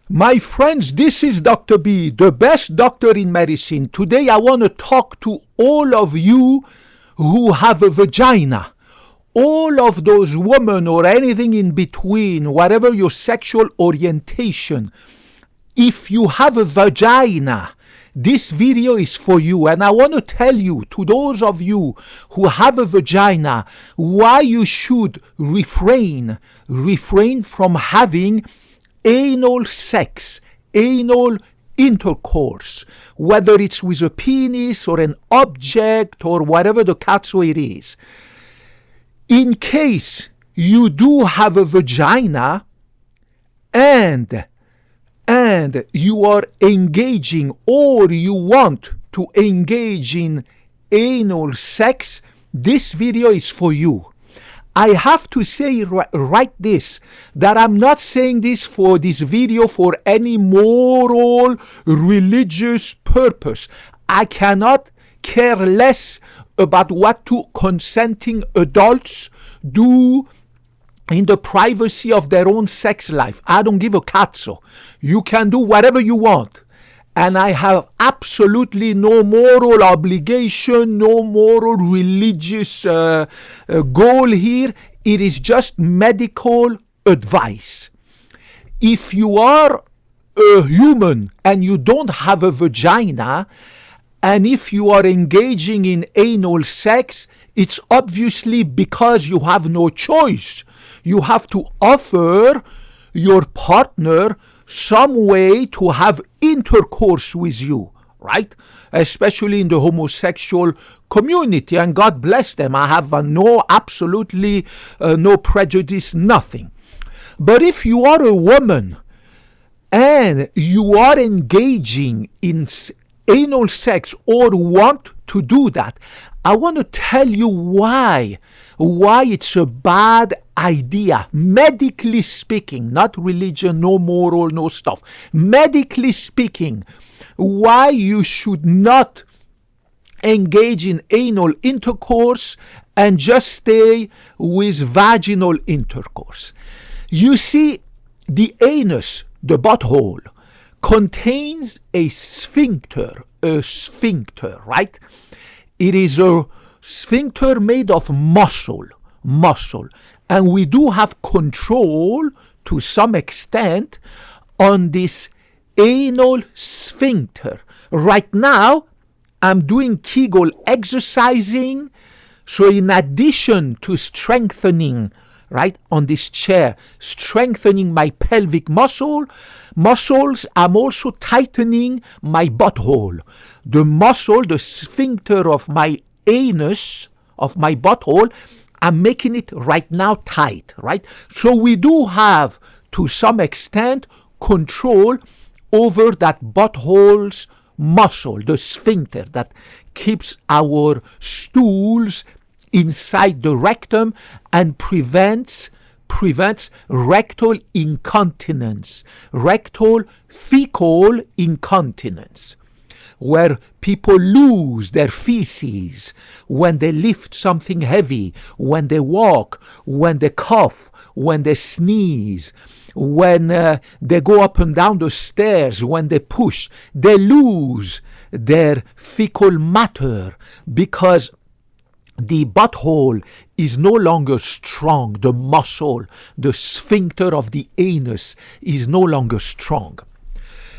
My friends, this is Dr. B, the best doctor in medicine. Today I want to talk to all of you who have a vagina. All of those women or anything in between, whatever your sexual orientation. If you have a vagina, this video is for you. And I want to tell you, to those of you who have a vagina, why you should refrain from having anal sex, anal intercourse, whether it's with a penis or an object or whatever the cazzo it is. In case you do have a vagina and you are engaging or you want to engage in anal sex, this video is for you. I have to say right this, that I'm not saying this video for any moral, religious purpose. I cannot care less about what two consenting adults do in the privacy of their own sex life. I don't give a cazzo. You can do whatever you want. And I have absolutely no moral obligation, no moral religious goal here. It is just medical advice. If you are a human and you don't have a vagina, and if you are engaging in anal sex, it's obviously because you have no choice. You have to offer your partner some way to have intercourse with you, right? Especially in the homosexual community, and God bless them. I have absolutely no prejudice, nothing. But if you are a woman and you are engaging in anal sex or want to do that, I want to tell you why it's a bad idea, medically speaking, not religion, no moral, no stuff. Medically speaking, why you should not engage in anal intercourse and just stay with vaginal intercourse. You see, the anus, the butthole, contains a sphincter, right? It is a sphincter made of muscle, and we do have control to some extent on this anal sphincter. Right now, I'm doing Kegel exercising, so in addition to strengthening, right, on this chair, strengthening my pelvic muscles, I'm also tightening my butthole. The muscle, the sphincter of my anus, of my butthole, I'm making it right now tight, right? So we do have, to some extent, control over that butthole's muscle, the sphincter that keeps our stools inside the rectum and prevents rectal incontinence, rectal fecal incontinence, where people lose their feces when they lift something heavy, when they walk, when they cough, when they sneeze, when they go up and down the stairs, when they push. They lose their fecal matter because the butthole is no longer strong. The muscle, the sphincter of the anus is no longer strong.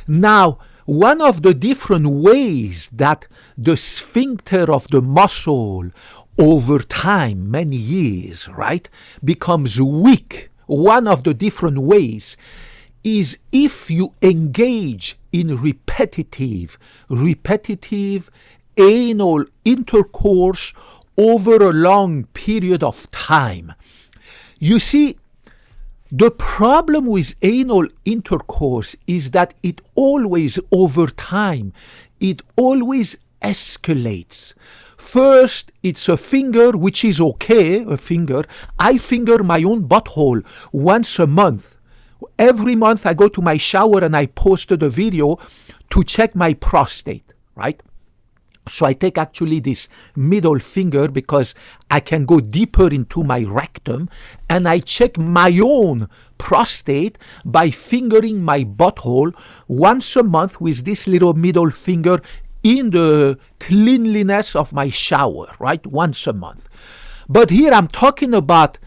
Now, one of the different ways that the sphincter of the muscle over time, many years, right, becomes weak, one of the different ways is if you engage in repetitive anal intercourse over a long period of time. You see, the problem with anal intercourse is that it always, over time, it always escalates. First, it's a finger, which is okay, a finger. I finger my own butthole once a month. Every month I go to my shower and I posted a video to check my prostate, right? So I take actually this middle finger because I can go deeper into my rectum, and I check my own prostate by fingering my butthole once a month with this little middle finger in the cleanliness of my shower, right? Once a month. But here I'm talking about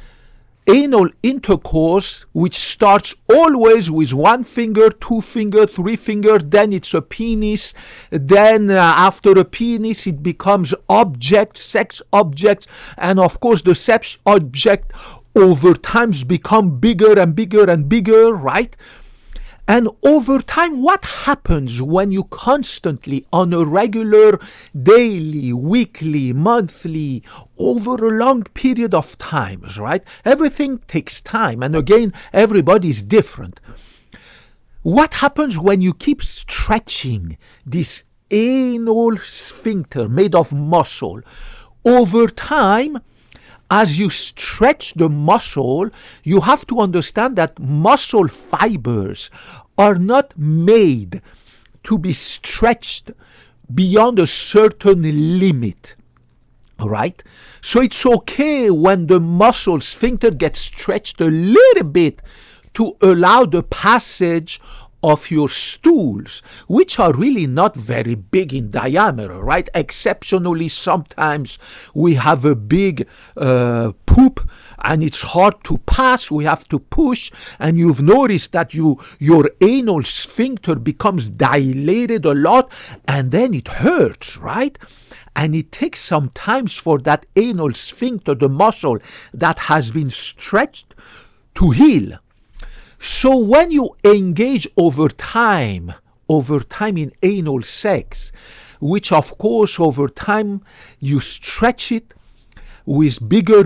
anal intercourse, which starts always with one finger, two finger, three finger, then it's a penis, then after a penis it becomes object, sex objects, and of course the sex object over time become bigger and bigger and bigger, right? And over time, what happens when you constantly, on a regular, daily, weekly, monthly, over a long period of times, right? Everything takes time. And again, everybody is different. What happens when you keep stretching this anal sphincter made of muscle? Over time, as you stretch the muscle, you have to understand that muscle fibers are not made to be stretched beyond a certain limit, right? So it's okay when the muscle sphincter gets stretched a little bit to allow the passage of your stools, which are really not very big in diameter, right? Exceptionally, sometimes we have a big poop and it's hard to pass. We have to push, and you've noticed that your anal sphincter becomes dilated a lot, and then it hurts, right? And it takes some time for that anal sphincter, the muscle that has been stretched, to heal. So when you engage over time in anal sex, which of course over time you stretch it with bigger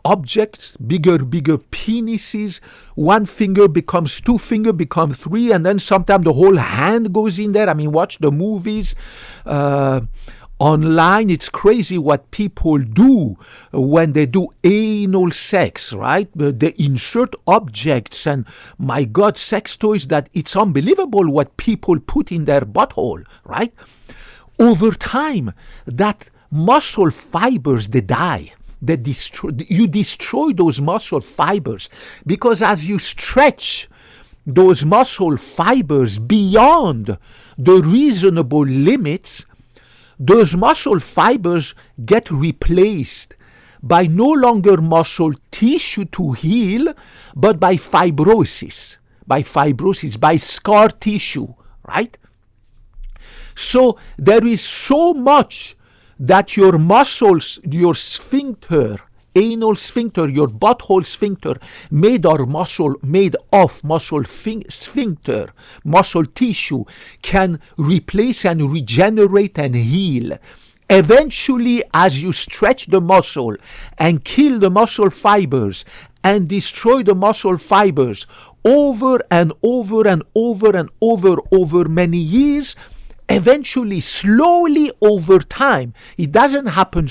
objects, bigger penises, one finger becomes two, finger become three, and then sometimes the whole hand goes in there. I mean, watch the movies. Online, it's crazy what people do when they do anal sex, right? They insert objects and, my God, sex toys that it's unbelievable what people put in their butthole, right? Over time, that muscle fibers, they die. You destroy those muscle fibers because as you stretch those muscle fibers beyond the reasonable limits, those muscle fibers get replaced by no longer muscle tissue to heal, but by fibrosis, by scar tissue, right? So there is so much that your muscles, your sphincter, anal sphincter, your butthole sphincter, made of muscle sphincter, muscle tissue, can replace and regenerate and heal. Eventually, as you stretch the muscle and kill the muscle fibers and destroy the muscle fibers over and over and over and over many years, eventually, slowly over time, it doesn't happen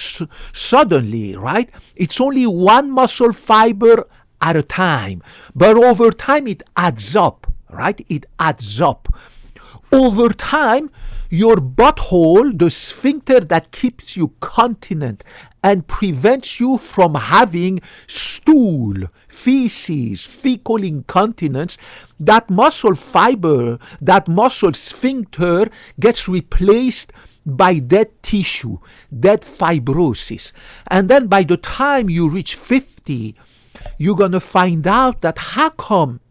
suddenly, right? It's only one muscle fiber at a time. But over time, it adds up, right? It adds up. Over time, your butthole, the sphincter that keeps you continent and prevents you from having stool, feces, fecal incontinence, that muscle fiber, that muscle sphincter gets replaced by dead tissue, dead fibrosis. And then by the time you reach 50, you're going to find out that how come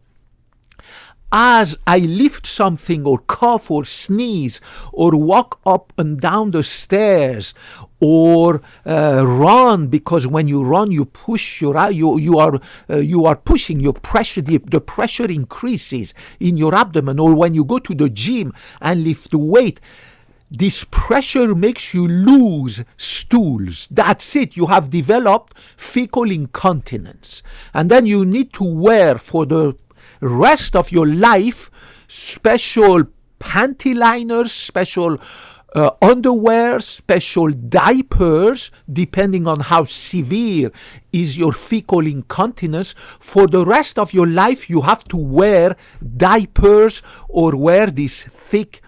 as I lift something or cough or sneeze or walk up and down the stairs or run, because when you run you push you are pushing your pressure, the pressure increases in your abdomen, or when you go to the gym and lift weight, this pressure makes you lose stools. That's it. You have developed fecal incontinence, and then you need to wear for the rest of your life special panty liners, special underwear, special diapers, depending on how severe is your fecal incontinence. For the rest of your life, you have to wear diapers or wear these thick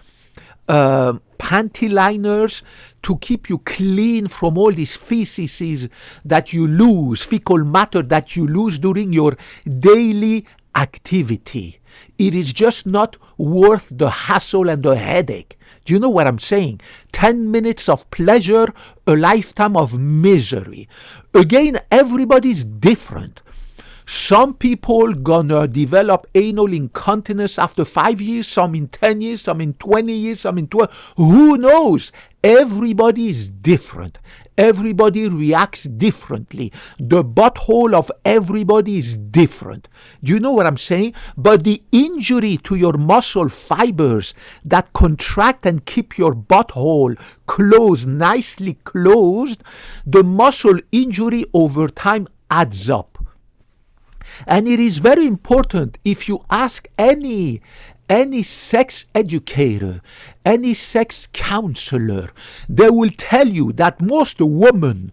panty liners to keep you clean from all these feces that you lose, fecal matter that you lose during your daily activity. It is just not worth the hassle and the headache. Do you know what I'm saying? 10 minutes of pleasure, a lifetime of misery. Again, everybody's different. Some people gonna develop anal incontinence after 5 years, some in 10 years, some in 20 years, some in 12. Who knows? Everybody is different. Everybody reacts differently. The butthole of everybody is different. Do you know what I'm saying? But the injury to your muscle fibers that contract and keep your butthole closed, nicely closed, the muscle injury over time adds up. And it is very important, if you ask any sex educator, any sex counselor, they will tell you that most women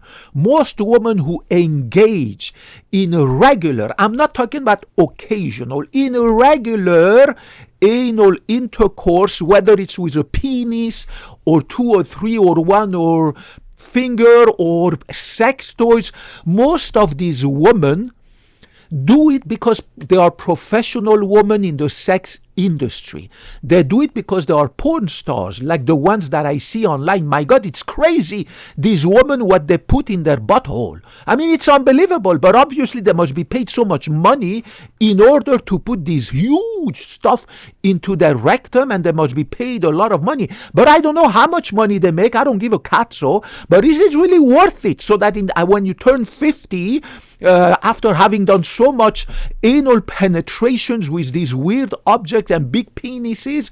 who engage in a regular, I'm not talking about occasional, in a regular anal intercourse, whether it's with a penis or 2 or 3 or 1 or finger or sex toys, most of these women do it because they are professional women in the sex industry. They do it because they are porn stars, like the ones that I see online. My God, it's crazy. These women, what they put in their butthole. I mean, it's unbelievable, but obviously they must be paid so much money in order to put this huge stuff into their rectum, and they must be paid a lot of money. But I don't know how much money they make. I don't give a catso. But is it really worth it? So that when you turn 50, after having done so much anal penetrations with these weird objects and big penises,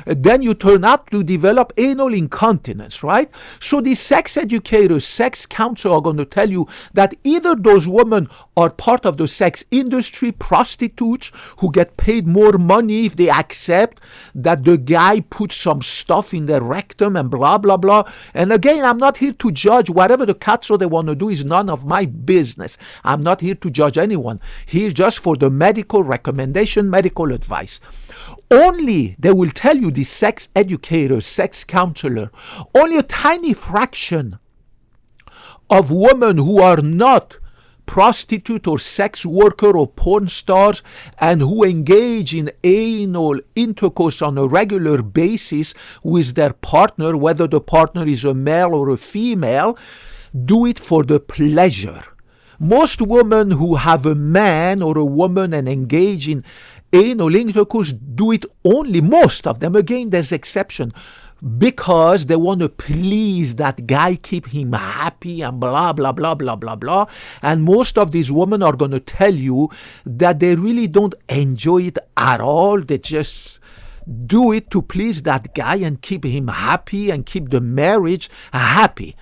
then you turn out to develop anal incontinence, right? So the sex educators, sex counselors are going to tell you that either those women are part of the sex industry, prostitutes who get paid more money if they accept that the guy puts some stuff in their rectum and blah, blah, blah. And again, I'm not here to judge. Whatever the catso they want to do is none of my business. I'm not here to judge anyone. Here just for the medical recommendation, medical advice. Only, they will tell you, the sex educator, sex counselor, only a tiny fraction of women who are not prostitute or sex worker or porn stars and who engage in anal intercourse on a regular basis with their partner, whether the partner is a male or a female, do it for the pleasure. Most women who have a man or a woman and engage in anal intercourse do it only, most of them, again there's exception, because they want to please that guy, keep him happy and blah, blah, blah, blah, blah, blah. And most of these women are going to tell you that they really don't enjoy it at all. They just do it to please that guy and keep him happy and keep the marriage happy.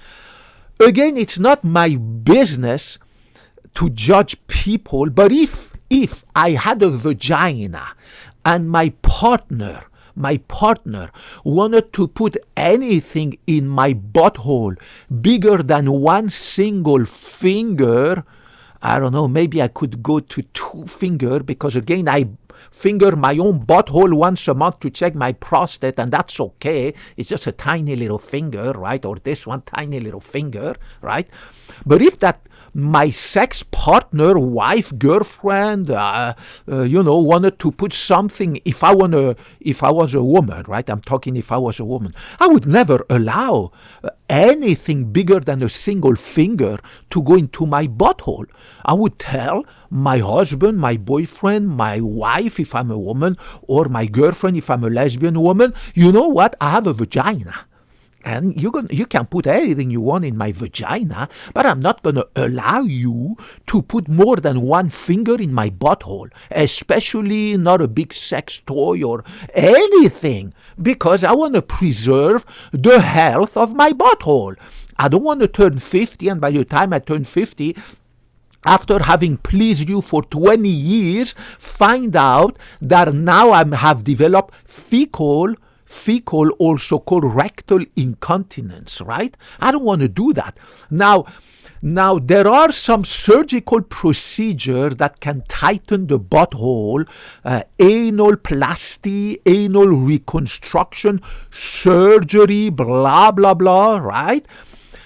Again, it's not my business to judge people, but if I had a vagina and my partner wanted to put anything in my butthole bigger than one single finger, I don't know, maybe I could go to 2 fingers, because again, I finger my own butthole once a month to check my prostate, and that's okay. It's just a tiny little finger, right? Or this one tiny little finger, right? But if that my sex partner, wife, girlfriend, wanted to put something, if I was a woman, right? I'm talking if I was a woman, I would never allow anything bigger than a single finger to go into my butthole. I would tell my husband, my boyfriend, my wife, if I'm a woman, or my girlfriend, if I'm a lesbian woman, you know what? I have a vagina. And you can put anything you want in my vagina, but I'm not going to allow you to put more than one finger in my butthole, especially not a big sex toy or anything, because I want to preserve the health of my butthole. I don't want to turn 50, and by the time I turn 50, after having pleased you for 20 years, find out that now I have developed fecal fecal, also called rectal incontinence, right? I don't want to do that. Now, there are some surgical procedures that can tighten the butthole, analplasty, anal reconstruction, surgery, blah, blah, blah, right?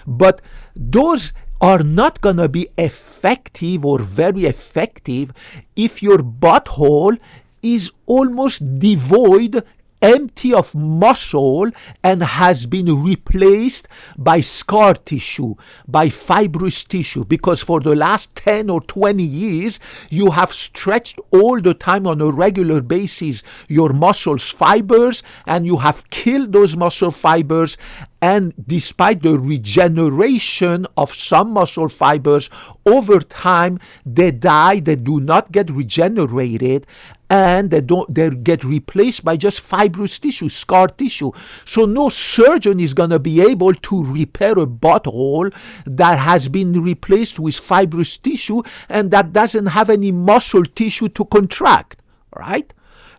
But those are not going to be effective or very effective if your butthole is almost devoid, empty of muscle, and has been replaced by scar tissue, by fibrous tissue, because for the last 10 or 20 years you have stretched all the time on a regular basis your muscles fibers, and you have killed those muscle fibers. And despite the regeneration of some muscle fibers, over time they die, they do not get regenerated, and they get replaced by just fibrous tissue, scar tissue. So no surgeon is going to be able to repair a butthole that has been replaced with fibrous tissue and that doesn't have any muscle tissue to contract, right?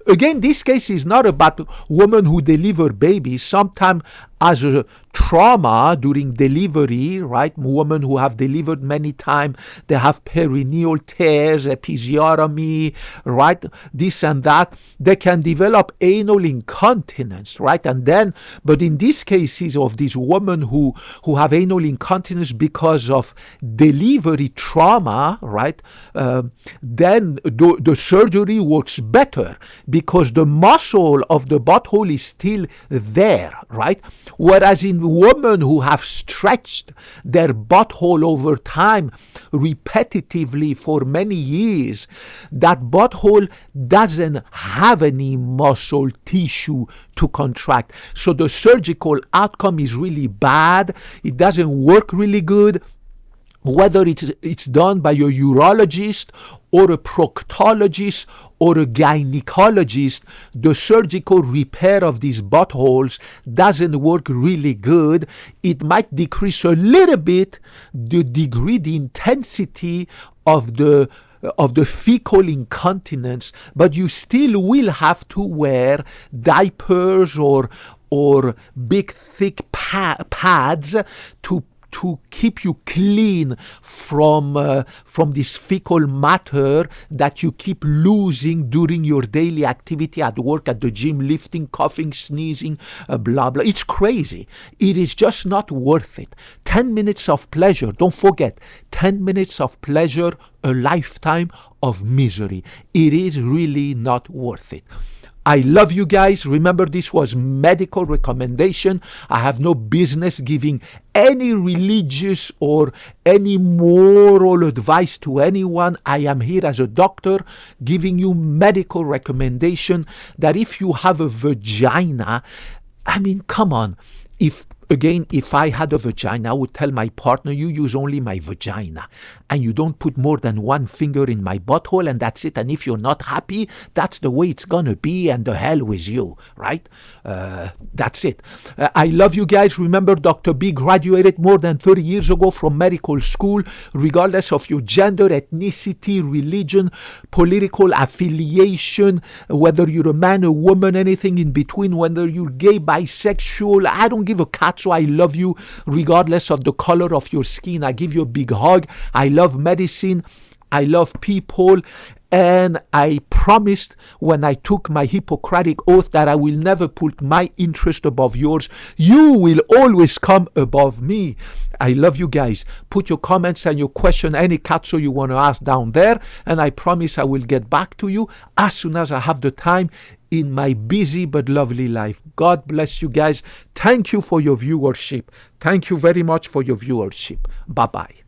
Again, this case is not about women who deliver babies. Sometimes as a trauma during delivery, right? Women who have delivered many times, they have perineal tears, episiotomy, right? This and that. They can develop anal incontinence, right? And then, but in these cases of these women who have anal incontinence because of delivery trauma, right? Then the surgery works better because the muscle of the butthole is still there, right? Whereas in women who have stretched their butthole over time repetitively for many years, that butthole doesn't have any muscle tissue to contract. So the surgical outcome is really bad. It doesn't work really good. Whether it's done by a urologist or a proctologist or a gynecologist, the surgical repair of these buttholes doesn't work really good. It might decrease a little bit the degree, the intensity of the fecal incontinence, but you still will have to wear diapers or big thick pads to keep you clean from this fecal matter that you keep losing during your daily activity at work, at the gym, lifting, coughing, sneezing, blah, blah. It's crazy. It is just not worth it. 10 minutes of pleasure. Don't forget, 10 minutes of pleasure, a lifetime of misery. It is really not worth it. I love you guys. Remember, this was medical recommendation. I have no business giving any religious or any moral advice to anyone. I am here as a doctor giving you medical recommendation that if you have a vagina, I mean, come on. If I had a vagina, I would tell my partner, you use only my vagina and you don't put more than one finger in my butthole, and that's it. And if you're not happy, that's the way it's going to be, and the hell with you, right? That's it. I love you guys. Remember, Dr. B graduated more than 30 years ago from medical school, regardless of your gender, ethnicity, religion, political affiliation, whether you're a man, a woman, anything in between, whether you're gay, bisexual. I don't give a cat, so I love you regardless of the color of your skin. I give you a big hug. I love medicine. I love people. And I promised when I took my Hippocratic oath that I will never put my interest above yours. You will always come above me. I love you guys. Put your comments and your question, any katso you want to ask down there, and I promise I will get back to you as soon as I have the time in my busy but lovely life. God bless you guys. Thank you for your viewership. Thank you very much for your viewership. Bye-bye.